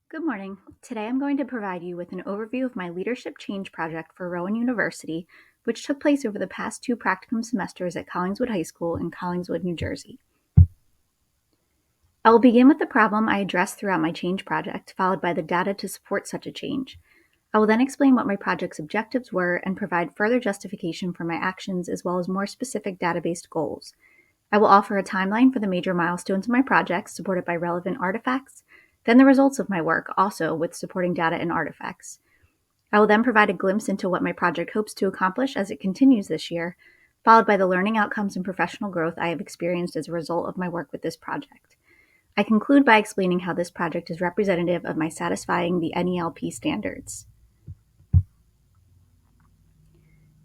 Good morning. Today I'm going to provide you with an overview of my leadership change project for Rowan University, which took place over the past two practicum semesters at Collingswood High School in Collingswood, New Jersey. I will begin with the problem I addressed throughout my change project, followed by the data to support such a change. I will then explain what my project's objectives were and provide further justification for my actions as well as more specific data-based goals. I will offer a timeline for the major milestones of my project, supported by relevant artifacts, then the results of my work, also with supporting data and artifacts. I will then provide a glimpse into what my project hopes to accomplish as it continues this year, followed by the learning outcomes and professional growth I have experienced as a result of my work with this project. I conclude by explaining how this project is representative of my satisfying the NELP standards.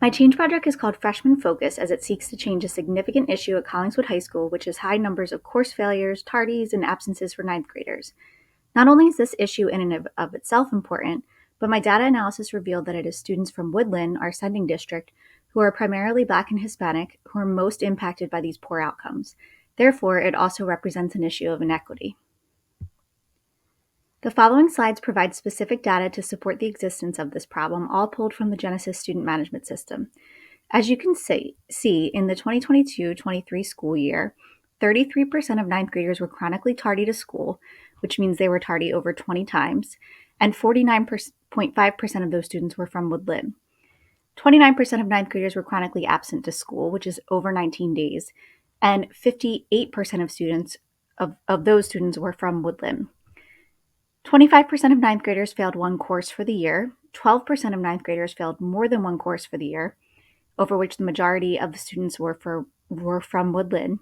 My change project is called Freshman Focus as it seeks to change a significant issue at Collingswood High School, which is high numbers of course failures, tardies, and absences for ninth graders. Not only is this issue in and of itself important, but my data analysis revealed that it is students from Woodland, our sending district, who are primarily Black and Hispanic, who are most impacted by these poor outcomes. Therefore, it also represents an issue of inequity. The following slides provide specific data to support the existence of this problem, all pulled from the Genesis Student Management System. As you can see in the 2022-23 school year, 33% of ninth graders were chronically tardy to school, which means they were tardy over 20 times, and 49.5% of those students were from Woodland. 29% of ninth graders were chronically absent to school, which is over 19 days, and 58% of those students were from Woodland. 25% of ninth graders failed one course for the year. 12% of ninth graders failed more than one course for the year, over which the majority of the students were from Woodland,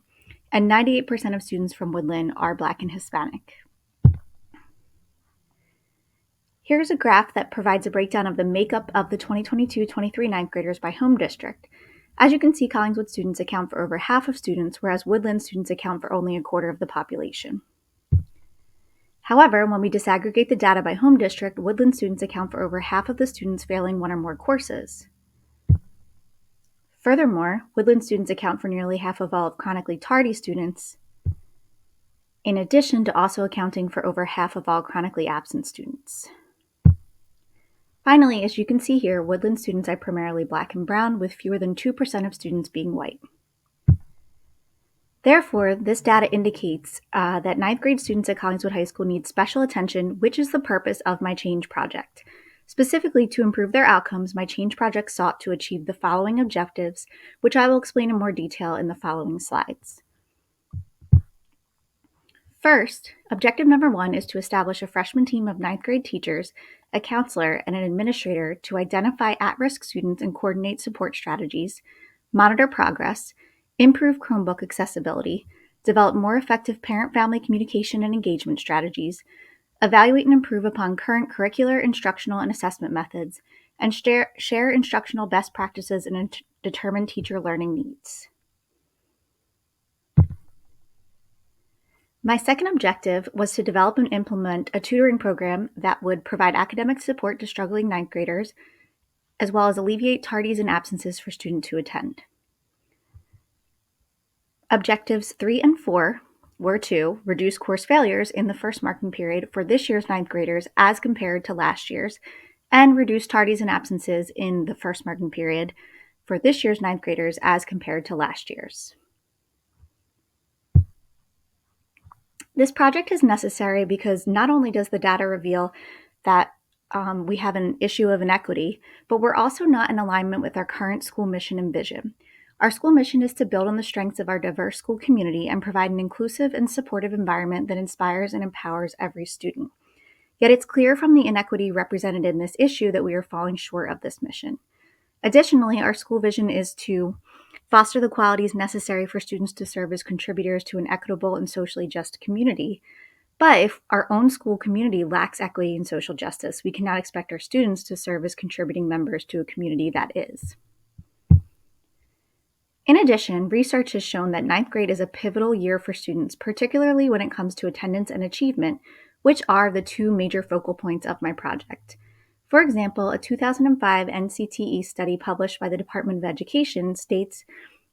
and 98% of students from Woodland are Black and Hispanic. Here's a graph that provides a breakdown of the makeup of the 2022-23 ninth graders by home district. As you can see, Collingswood students account for over half of students, whereas Woodland students account for only a quarter of the population. However, when we disaggregate the data by home district, Woodland students account for over half of the students failing one or more courses. Furthermore, Woodland students account for nearly half of all of chronically tardy students, in addition to also accounting for over half of all chronically absent students. Finally, as you can see here, Woodland students are primarily Black and brown, with fewer than 2% of students being white. Therefore, this data indicates that ninth grade students at Collingswood High School need special attention, which is the purpose of my change project. Specifically, to improve their outcomes, my change project sought to achieve the following objectives, which I will explain in more detail in the following slides. First, objective number 1 is to establish a freshman team of ninth grade teachers, a counselor, and an administrator to identify at-risk students and coordinate support strategies, monitor progress, improve Chromebook accessibility, develop more effective parent-family communication and engagement strategies, evaluate and improve upon current curricular, instructional, and assessment methods, and share instructional best practices and determine teacher learning needs. My second objective was to develop and implement a tutoring program that would provide academic support to struggling ninth graders, as well as alleviate tardies and absences for students who attend. Objectives 3 and 4 were to reduce course failures in the first marking period for this year's ninth graders as compared to last year's, and reduce tardies and absences in the first marking period for this year's ninth graders as compared to last year's. This project is necessary because not only does the data reveal that we have an issue of inequity, but we're also not in alignment with our current school mission and vision. Our school mission is to build on the strengths of our diverse school community and provide an inclusive and supportive environment that inspires and empowers every student. Yet it's clear from the inequity represented in this issue that we are falling short of this mission. Additionally, our school vision is to foster the qualities necessary for students to serve as contributors to an equitable and socially just community. But if our own school community lacks equity and social justice, we cannot expect our students to serve as contributing members to a community that is. In addition, research has shown that ninth grade is a pivotal year for students, particularly when it comes to attendance and achievement, which are the two major focal points of my project. For example, a 2005 NCTE study published by the Department of Education states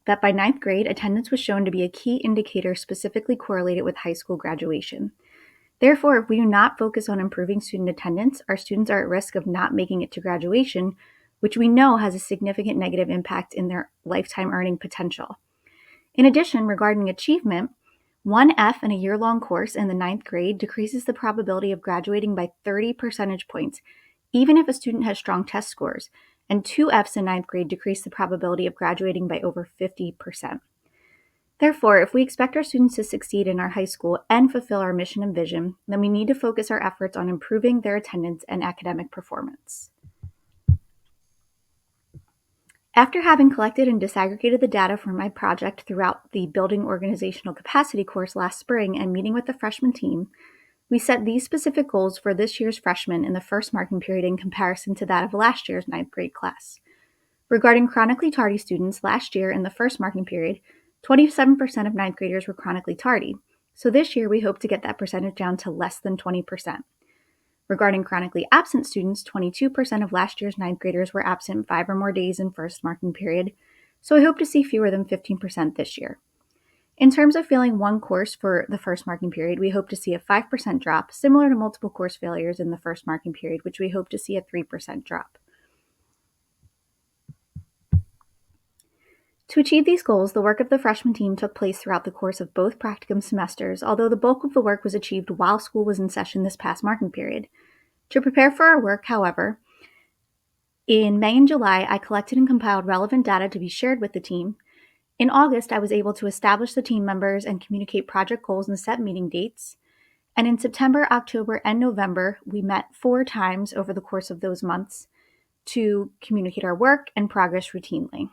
that by ninth grade, attendance was shown to be a key indicator specifically correlated with high school graduation. Therefore, if we do not focus on improving student attendance, our students are at risk of not making it to graduation, which we know has a significant negative impact in their lifetime earning potential. In addition, regarding achievement, one F in a year-long course in the 9th grade decreases the probability of graduating by 30 percentage points, even if a student has strong test scores, and two Fs in 9th grade decrease the probability of graduating by over 50%. Therefore, if we expect our students to succeed in our high school and fulfill our mission and vision, then we need to focus our efforts on improving their attendance and academic performance. After having collected and disaggregated the data for my project throughout the Building Organizational Capacity course last spring and meeting with the freshman team, we set these specific goals for this year's freshmen in the first marking period in comparison to that of last year's 9th grade class. Regarding chronically tardy students, last year in the first marking period, 27% of 9th graders were chronically tardy. So this year we hope to get that percentage down to less than 20%. Regarding chronically absent students, 22% of last year's 9th graders were absent 5 or more days in first marking period, so I hope to see fewer than 15% this year. In terms of failing one course for the first marking period, we hope to see a 5% drop, similar to multiple course failures in the first marking period, which we hope to see a 3% drop. To achieve these goals, the work of the freshman team took place throughout the course of both practicum semesters, although the bulk of the work was achieved while school was in session this past marking period. To prepare for our work, however, in May and July, I collected and compiled relevant data to be shared with the team. In August, I was able to establish the team members and communicate project goals and set meeting dates. And in September, October, and November, we met 4 times over the course of those months to communicate our work and progress routinely.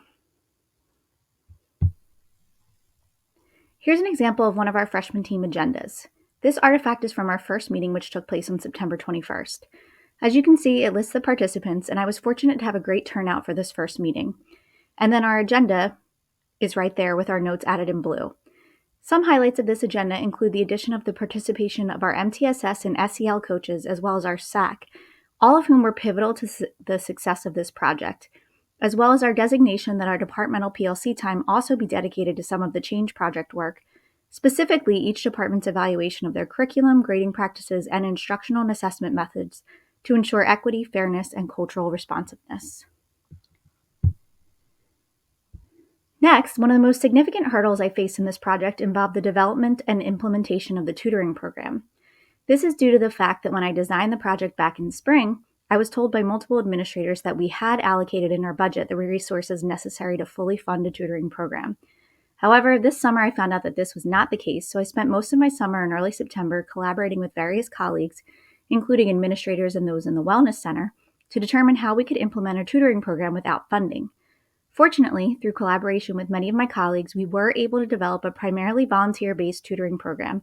Here's an example of one of our freshman team agendas. This artifact is from our first meeting, which took place on September 21st. As you can see, it lists the participants, and I was fortunate to have a great turnout for this first meeting. And then our agenda is right there with our notes added in blue. Some highlights of this agenda include the addition of the participation of our MTSS and SEL coaches, as well as our SAC, all of whom were pivotal to the success of this project, as well as our designation that our departmental PLC time also be dedicated to some of the change project work, specifically each department's evaluation of their curriculum, grading practices, and instructional and assessment methods to ensure equity, fairness, and cultural responsiveness. Next, one of the most significant hurdles I faced in this project involved the development and implementation of the tutoring program. This is due to the fact that when I designed the project back in spring, I was told by multiple administrators that we had allocated in our budget the resources necessary to fully fund a tutoring program. However, this summer I found out that this was not the case, so I spent most of my summer and early September collaborating with various colleagues, including administrators and those in the Wellness Center, to determine how we could implement a tutoring program without funding. Fortunately, through collaboration with many of my colleagues, we were able to develop a primarily volunteer-based tutoring program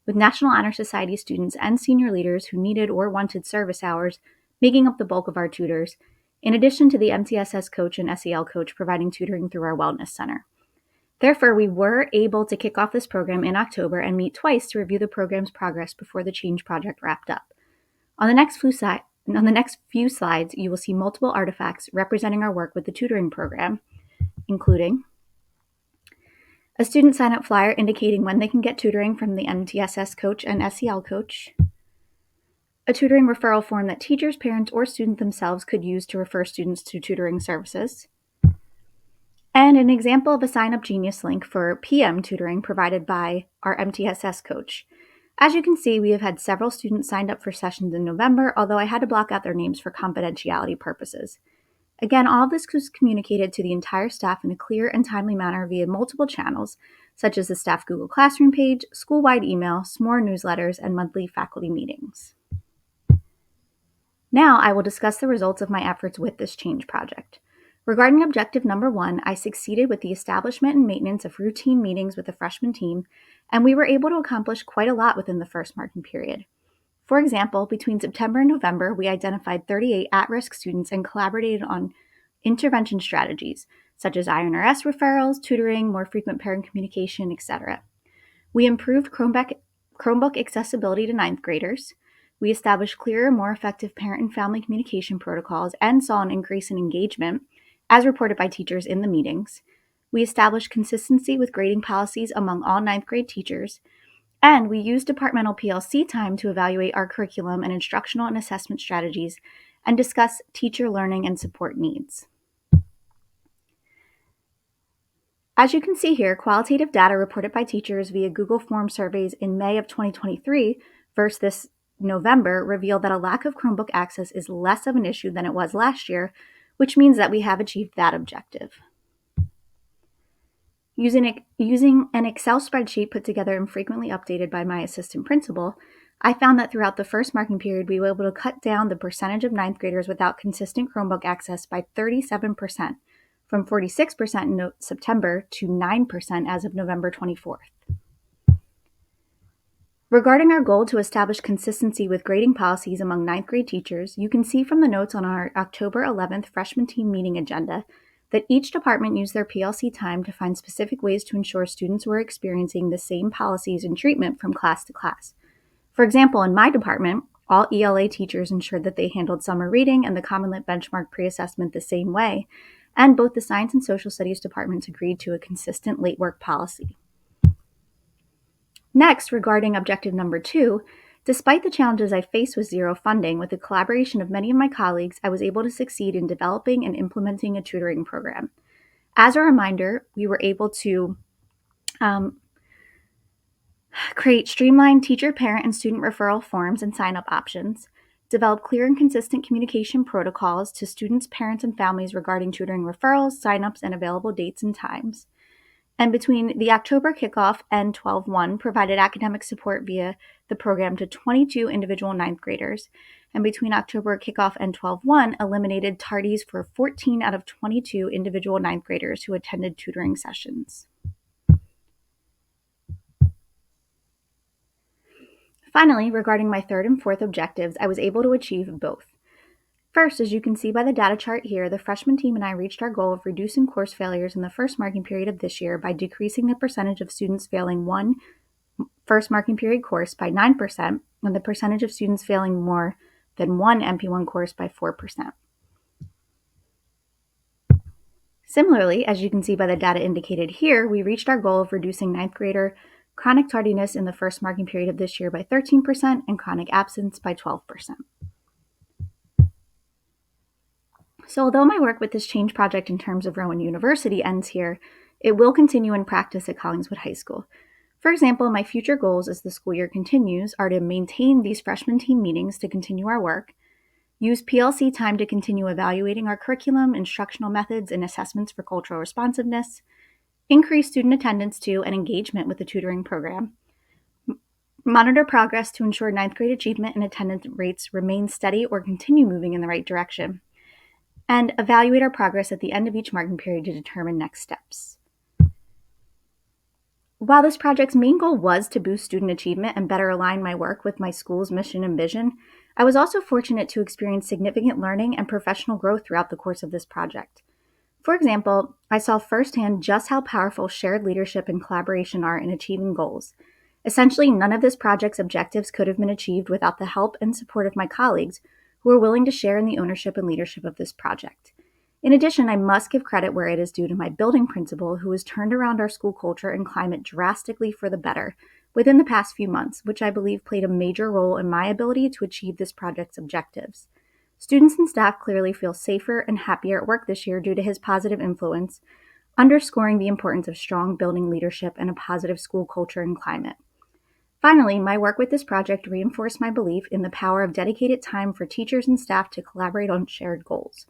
with National Honor Society students and senior leaders who needed or wanted service hours making up the bulk of our tutors, in addition to the MTSS coach and SEL coach providing tutoring through our Wellness Center. Therefore, we were able to kick off this program in October and meet twice to review the program's progress before the change project wrapped up. On the next few slides, you will see multiple artifacts representing our work with the tutoring program, including a student sign-up flyer indicating when they can get tutoring from the MTSS coach and SEL coach, a tutoring referral form that teachers, parents, or students themselves could use to refer students to tutoring services, and an example of a sign-up Genius link for PM tutoring provided by our MTSS coach. As you can see, we have had several students signed up for sessions in November, although I had to block out their names for confidentiality purposes. Again, all of this was communicated to the entire staff in a clear and timely manner via multiple channels, such as the staff Google Classroom page, school-wide email, SMORE newsletters, and monthly faculty meetings. Now I will discuss the results of my efforts with this change project. Regarding objective number 1, I succeeded with the establishment and maintenance of routine meetings with the freshman team, and we were able to accomplish quite a lot within the first marking period. For example, between September and November, we identified 38 at-risk students and collaborated on intervention strategies, such as INRS referrals, tutoring, more frequent parent communication, etc. We improved Chromebook accessibility to 9th graders. We established clearer, more effective parent and family communication protocols and saw an increase in engagement, as reported by teachers in the meetings. We established consistency with grading policies among all 9th grade teachers, And we use departmental PLC time to evaluate our curriculum and instructional and assessment strategies and discuss teacher learning and support needs. As you can see here, qualitative data reported by teachers via Google Form surveys in May of 2023 versus this November revealed that a lack of Chromebook access is less of an issue than it was last year, which means that we have achieved that objective. Using an Excel spreadsheet put together and frequently updated by my assistant principal, I found that throughout the first marking period, we were able to cut down the percentage of ninth graders without consistent Chromebook access by 37%, from 46% in September to 9% as of November 24th. Regarding our goal to establish consistency with grading policies among ninth grade teachers, you can see from the notes on our October 11th freshman team meeting agenda that each department used their PLC time to find specific ways to ensure students were experiencing the same policies and treatment from class to class. For example, in my department, all ELA teachers ensured that they handled summer reading and the Common Lit benchmark pre-assessment the same way, and both the Science and Social Studies departments agreed to a consistent late work policy. Next, regarding objective number 2, despite the challenges I faced with zero funding, with the collaboration of many of my colleagues, I was able to succeed in developing and implementing a tutoring program. As a reminder, we were able to create streamlined teacher, parent, and student referral forms and sign-up options, develop clear and consistent communication protocols to students, parents, and families regarding tutoring referrals, sign-ups, and available dates and times. And between the October kickoff and 12/1, provided academic support via the program to 22 individual ninth graders. And between October kickoff and 12/1, eliminated tardies for 14 out of 22 individual ninth graders who attended tutoring sessions. Finally, regarding my third and fourth objectives, I was able to achieve both. First, as you can see by the data chart here, the freshman team and I reached our goal of reducing course failures in the first marking period of this year by decreasing the percentage of students failing one first marking period course by 9% and the percentage of students failing more than one MP1 course by 4%. Similarly, as you can see by the data indicated here, we reached our goal of reducing ninth grader chronic tardiness in the first marking period of this year by 13% and chronic absence by 12%. So although my work with this change project in terms of Rowan University ends here, it will continue in practice at Collingswood High School. For example, my future goals as the school year continues are to maintain these freshman team meetings to continue our work, use PLC time to continue evaluating our curriculum, instructional methods, and assessments for cultural responsiveness, increase student attendance to and engagement with the tutoring program, monitor progress to ensure ninth grade achievement and attendance rates remain steady or continue moving in the right direction, and evaluate our progress at the end of each marking period to determine next steps. While this project's main goal was to boost student achievement and better align my work with my school's mission and vision, I was also fortunate to experience significant learning and professional growth throughout the course of this project. For example, I saw firsthand just how powerful shared leadership and collaboration are in achieving goals. Essentially, none of this project's objectives could have been achieved without the help and support of my colleagues who are willing to share in the ownership and leadership of this project. In addition, I must give credit where it is due to my building principal, who has turned around our school culture and climate drastically for the better within the past few months, which I believe played a major role in my ability to achieve this project's objectives. Students and staff clearly feel safer and happier at work this year due to his positive influence, underscoring the importance of strong building leadership and a positive school culture and climate. Finally, my work with this project reinforced my belief in the power of dedicated time for teachers and staff to collaborate on shared goals.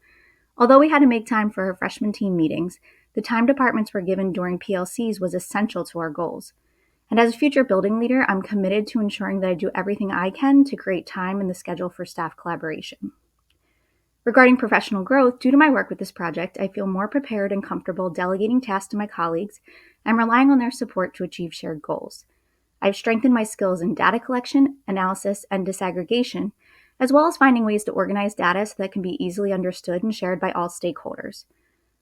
Although we had to make time for our freshman team meetings, the time departments were given during PLCs was essential to our goals. And as a future building leader, I'm committed to ensuring that I do everything I can to create time in the schedule for staff collaboration. Regarding professional growth, due to my work with this project, I feel more prepared and comfortable delegating tasks to my colleagues and relying on their support to achieve shared goals. I've strengthened my skills in data collection, analysis, and disaggregation, as well as finding ways to organize data so that it can be easily understood and shared by all stakeholders.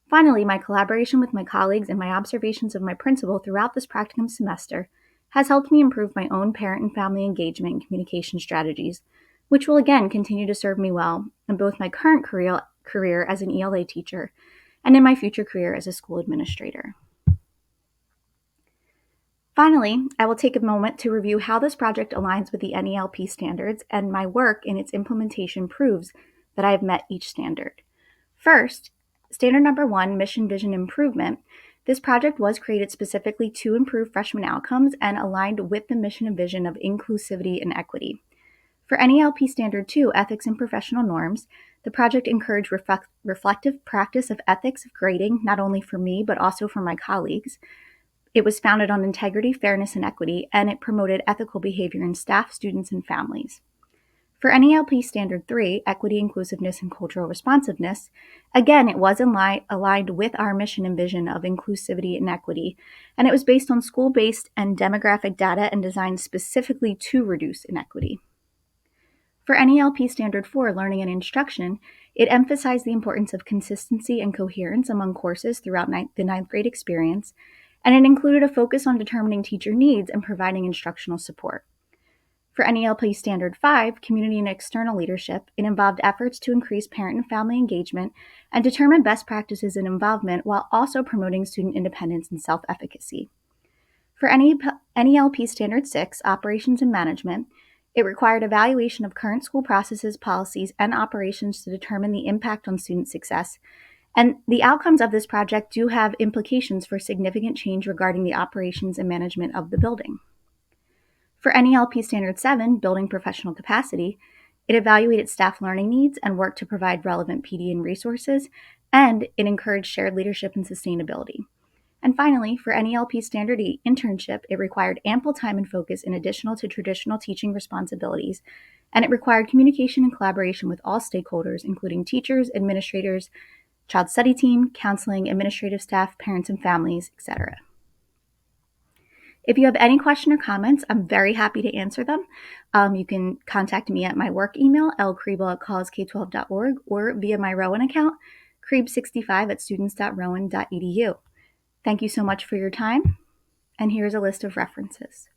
Finally, my collaboration with my colleagues and my observations of my principal throughout this practicum semester has helped me improve my own parent and family engagement and communication strategies, which will again continue to serve me well in both my current career as an ELA teacher and in my future career as a school administrator. Finally, I will take a moment to review how this project aligns with the NELP standards, and my work in its implementation proves that I have met each standard. First, standard number 1, mission vision improvement. This project was created specifically to improve freshman outcomes and aligned with the mission and vision of inclusivity and equity. For NELP Standard 2, Ethics and Professional Norms, the project encouraged reflective practice of ethics of grading, not only for me, but also for my colleagues. It was founded on integrity, fairness, and equity, and it promoted ethical behavior in staff, students, and families. For NELP Standard 3, Equity, Inclusiveness, and Cultural Responsiveness, again, it was aligned with our mission and vision of inclusivity and equity, and it was based on school-based and demographic data and designed specifically to reduce inequity. For NELP Standard 4, Learning and Instruction, it emphasized the importance of consistency and coherence among courses throughout the ninth grade experience, and it included a focus on determining teacher needs and providing instructional support. For NELP Standard 5, Community and External Leadership, it involved efforts to increase parent and family engagement and determine best practices and involvement while also promoting student independence and self-efficacy. For NELP Standard 6, Operations and Management, it required evaluation of current school processes, policies, and operations to determine the impact on student success. And the outcomes of this project do have implications for significant change regarding the operations and management of the building. For NELP Standard 7, Building Professional Capacity, it evaluated staff learning needs and worked to provide relevant PD and resources, and it encouraged shared leadership and sustainability. And finally, for NELP Standard 8, Internship, it required ample time and focus in addition to traditional teaching responsibilities, and it required communication and collaboration with all stakeholders, including teachers, administrators, child study team, counseling, administrative staff, parents and families, etc. If you have any question or comments, I'm very happy to answer them. You can contact me at my work email, lkriebel@collegek12.org, or via my Rowan account, krieb65@students.rowan.edu. Thank you so much for your time, and here's a list of references.